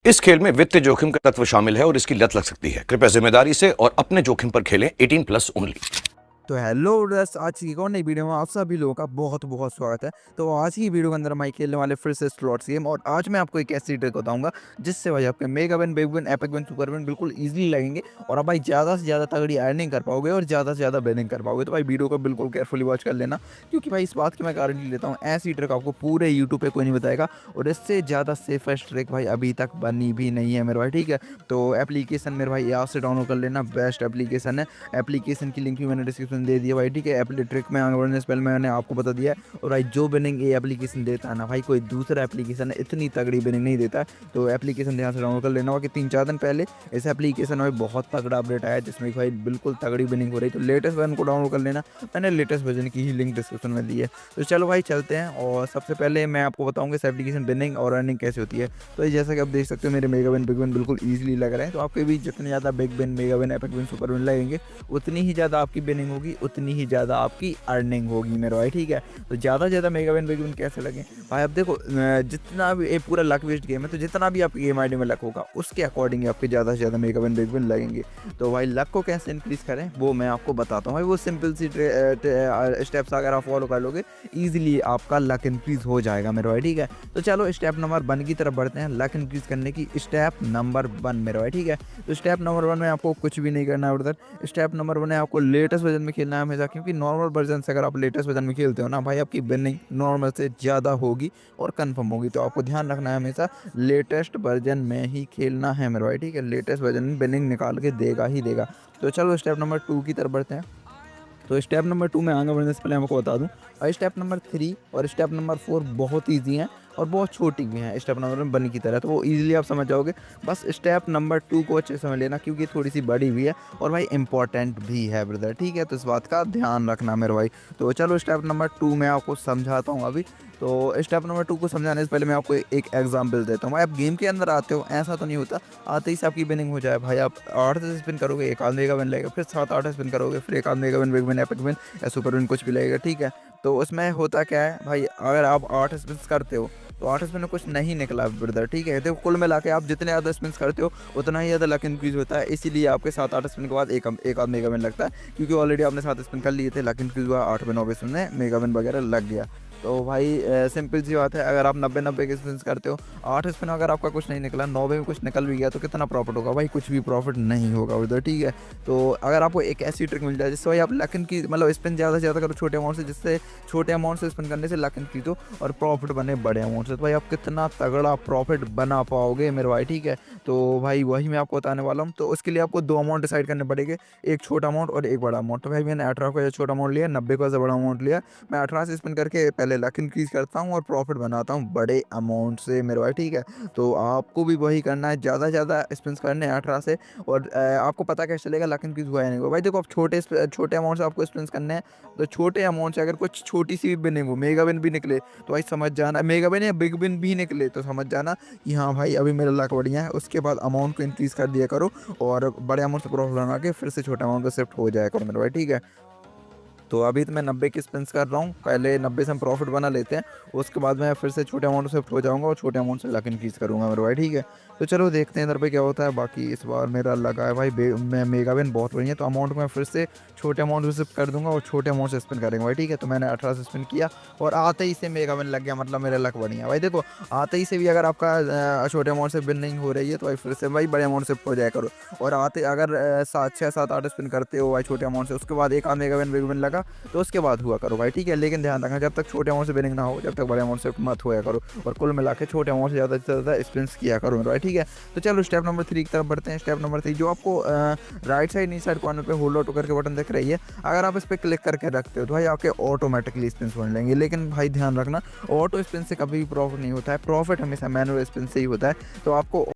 इस खेल में वित्तीय जोखिम का तत्व शामिल है और इसकी लत लग सकती है। कृपया जिम्मेदारी से और अपने जोखिम पर खेलें। 18+ ओनली। तो हेलो दोस्त, आज की एक और नई वीडियो में आप सभी लोगों का बहुत बहुत स्वागत है। तो आज की वीडियो के अंदर हम खेलने वाले फिर से स्लॉट्स गेम, और आज मैं आपको एक ऐसी ट्रिक बताऊंगा जिससे भाई आपके mega win, big win, epic win, super win बिल्कुल इजीली लगेंगे और आप भाई ज़्यादा से ज़्यादा तगड़ी अर्निंग कर पाओगे और ज़्यादा से ज़्यादा विनिंग कर पाओगे। तो भाई वीडियो को बिल्कुल केयरफुली वॉच कर लेना, क्योंकि भाई इस बात की मैं गारंटी लेता हूँ ऐसी ट्रिक आपको पूरे यूट्यूब पर कोई नहीं बताएगा और इससे ज़्यादा सेफेस्ट ट्रिक भाई अभी तक बनी भी नहीं है मेरे भाई। ठीक है, तो एप्लीकेशन मेरे भाई यहाँ से डाउनलोड कर लेना, बेस्ट एप्लीकेशन है। एप्लीकेशन की लिंक भी मैंने डिस्क्रिप्शन दे दिया भाई। ठीक है, ट्रिक में आगे बढ़ने से पहले मैंने आपको बता दिया है। और भाई जो बिनिंग ये एप्लीकेशन देता है ना भाई, कोई दूसरा एप्लीकेशन इतनी तगड़ी बिनिंग नहीं देता है। तो एप्लीकेशन ध्यान से डाउनलोड कर लेना होगा कि 3-4 दिन पहले इस एप्लीकेशन में बहुत तगड़ा अपडेट आया जिसमें भाई बिल्कुल तगड़ी बिनिंग हो रही। तो लेटेस्ट वर्जन को डाउनलोड कर लेना, मैंने लेटेस्ट वर्जन की ही लिंक डिस्क्रिप्शन में दी है। तो चलो भाई चलते हैं, और सबसे पहले मैं आपको बताऊंगा इस एप्लीकेशन बिनिंग और अर्निंग कैसे होती है। तो जैसा कि आप देख सकते हो मेरे मेगा विन, बिग विन बिल्कुल ईजिली लग रहे हैं। तो आपके भी जितने ज़्यादा big win, mega win, epic win, super win लगेंगे उतनी ही ज़्यादा आपकी बिनिंग होगी, उतनी ही ज़्यादा आपकी अर्निंग होगी मेरे भाई। ठीक है, तो ज़्यादा से ज़्यादा मेगा विन, बिग विन कैसे लगे भाई? अब देखो, जितना भी ये पूरा लक बेस्ड गेम है, तो जितना भी आपकी गेम आईडी में लक होगा उसके अकॉर्डिंग आपके ज़्यादा से ज़्यादा मेगा विन, बिग विन लगेंगे। तो भाई लक को कैसे इंक्रीज करें वो मैं आपको बताता हूँ भाई। वो सिंपल सी स्टेप्स अगर आप फॉलो कर लोगे ईजिली आपका लक इंक्रीज हो जाएगा मेरे भाई। ठीक है, तो चलो स्टेप नंबर 1 की तरफ बढ़ते हैं, लक इंक्रीज करने की स्टेप नंबर 1 मेरे भाई। ठीक है, तो स्टेप नंबर 1 में आपको कुछ भी नहीं करना है उधर। स्टेप नंबर 1 है आपको लेटेस्ट वर्जन में खेलना है हमेशा, क्योंकि नॉर्मल वर्जन से अगर आप लेटेस्ट वर्जन में खेलते हो ना भाई, आपकी विनिंग नॉर्मल से ज़्यादा होगी और कंफर्म होगी। तो आपको ध्यान रखना है हमेशा लेटेस्ट वर्जन में ही खेलना है मेरे भाई। ठीक है, लेटेस्ट वर्जन में विनिंग निकाल के देगा ही देगा। तो चलो स्टेप नंबर 2 की तरफ बढ़ते हैं। तो स्टेप नंबर 2 में आगे बढ़ने से पहले आपको बता दूं, और स्टेप नंबर 3 और स्टेप नंबर 4 बहुत ईजी हैं और बहुत छोटी भी हैं स्टेप नंबर 1 की तरह। तो वो ईजिली आप समझ जाओगे। बस स्टेप नंबर 2 को अच्छे से समझ लेना, क्योंकि थोड़ी सी बड़ी भी है और भाई इंपॉर्टेंट भी है ब्रदर। ठीक है, तो इस बात का ध्यान रखना मेरे भाई। तो चलो स्टेप नंबर 2 मैं आपको समझाता हूँ अभी। तो स्टेप नंबर 2 को समझाने से पहले मैं आपको एक एग्जाम्पल देता हूँ। भाई आप गेम के अंदर आते हो, ऐसा तो नहीं होता आते ही से आपकी विनिंग हो जाए भाई। आप 8 से स्पिन करोगे, एक आध मेगा विन लगेगा, फिर 7-8 स्पिन करोगे, फिर एक आध mega win, big win, epic win या सुपर विन कुछ भी लगेगा। ठीक है, तो उसमें होता क्या है भाई, अगर आप 8 स्पिन करते हो तो 8 स्पिन में कुछ नहीं निकला ब्रदर। ठीक है, देखो कुल मिला के आप जितने ज़्यादा स्पिन करते हो उतना ही ज़्यादा लक इंक्रीज होता है। इसीलिए आपके 7-8 स्पिन के बाद एक आध मेगा विन लगता है, क्योंकि ऑलरेडी आपने 7 स्पिन कर लिए थे, लक इंक्रीज हुआ, 8वें 9वें स्पिन में मेगा विन वगैरह लग गया। तो भाई सिंपल सी बात है, अगर आप 90-90 के स्पिन करते हो, 8 स्पिन अगर आपका कुछ नहीं निकला, 9वें में कुछ निकल भी गया, तो कितना प्रॉफिट होगा भाई? कुछ भी प्रॉफिट नहीं होगा उधर। ठीक है, तो अगर आपको एक ऐसी ट्रिक मिल जाए जिससे भाई आप लक की मतलब स्पिन ज़्यादा से ज़्यादा करो छोटे अमाउंट से, जिससे छोटे अमाउंट से स्पिन करने से लक की दो और प्रॉफिट बने बड़े अमाउंट से, तो भाई आप कितना तगड़ा प्रॉफिट बना पाओगे मेरे भाई। ठीक है, तो भाई वही मैं आपको बताने वाला हूँ। तो उसके लिए आपको 2 अमाउंट डिसाइड करने पड़ेंगे, एक छोटा अमाउंट और एक बड़ा अमाउंट। तो भाई मैंने 18 का छोटा अमाउंट लिया, 90 का बड़ा अमाउंट लिया। मैं 18 से स्पिन करके पहले लक इंक्रीज करता हूँ और प्रॉफिट बनाता हूँ बड़े अमाउंट से मेरे भाई। ठीक है, तो आपको भी वही करना है, ज़्यादा से ज़्यादा स्पिन करने हैं 18 से। और आपको पता कैसे चलेगा लक इंक्रीज हुआ है नहीं हुआ? भाई देखो, आप छोटे अमाउंट से आपको स्पिन करने हैं, तो छोटे अमाउंट से अगर कुछ छोटी सी भी विनिंग हो, मेगा विन भी निकले, तो भाई समझ जाना, मेगा विन या बिग विन भी निकले तो समझ जाना कि हाँ भाई अभी मेरा लक बढ़िया है। उसके बाद अमाउंट को इंक्रीज़ कर दिया करो और बड़े अमाउंट से प्रॉफिट बना के फिर से छोटे अमाउंट को शिफ्ट हो जाया करो मेरे भाई। ठीक है, तो अभी तो मैं 90 की स्पिन्स कर रहा हूँ, पहले 90 से हम प्रॉफिट बना लेते हैं, उसके बाद मैं फिर से छोटे अमाउंट से हो जाऊँगा और छोटे अमाउंट से लक इंक्रीज़ करूँगा मेरे भाई। ठीक है, तो चलो देखते हैं इधर पे क्या होता है। बाकी इस बार मेरा लगा है भाई मैं मेगा विन बहुत बढ़िया, तो अमाउंट में फिर से छोटे अमाउंट से शिफ्ट कर दूँगा और छोटे अमाउंट से स्पिन करेंगे भाई। ठीक है, तो मैंने 18 से स्पिन किया और आते ही से मेगा विन लग गया, मतलब मेरा लक बढ़िया भाई। देखो, आते ही से भी अगर आपका छोटे अमाउंट से विन नहीं हो रही है तो भाई फिर से भाई बड़े अमाउंट से हो जाया करो। और आते अगर 7-6-7-8 स्पिन करते हो भाई छोटे अमाउंट से, उसके बाद एक आध मेगा विन, बिग विन लगा, तो उसके बाद हुआ करो भाई। ठीक है, लेकिन ध्यान रखना जब तक छोटे अमाउंट से विनिंग ना हो, जब तक बड़े अमाउंट से मत होया करो, और कुल मिला के छोटे अमाउंट से ज़्यादा स्पिन्स किया करो मेरे भाई। ठीक है, तो चलो स्टेप नंबर 3 की तरफ बढ़ते हैं। स्टेप नंबर 3 जो आपको राइट साइड नीचे साइड कॉर्नर पे होल्ड ऑटो करके बटन दिख रही है, अगर आप इस पर क्लिक करके रखते हो तो भाई आपके ऑटोमेटिकली स्पिन्स बन लेंगे। लेकिन भाई ध्यान रखना, ऑटो स्पिन से कभी भी प्रॉफिट नहीं होता है, प्रॉफिट हमेशा मैनुअल स्पिन से ही होता है। तो आपको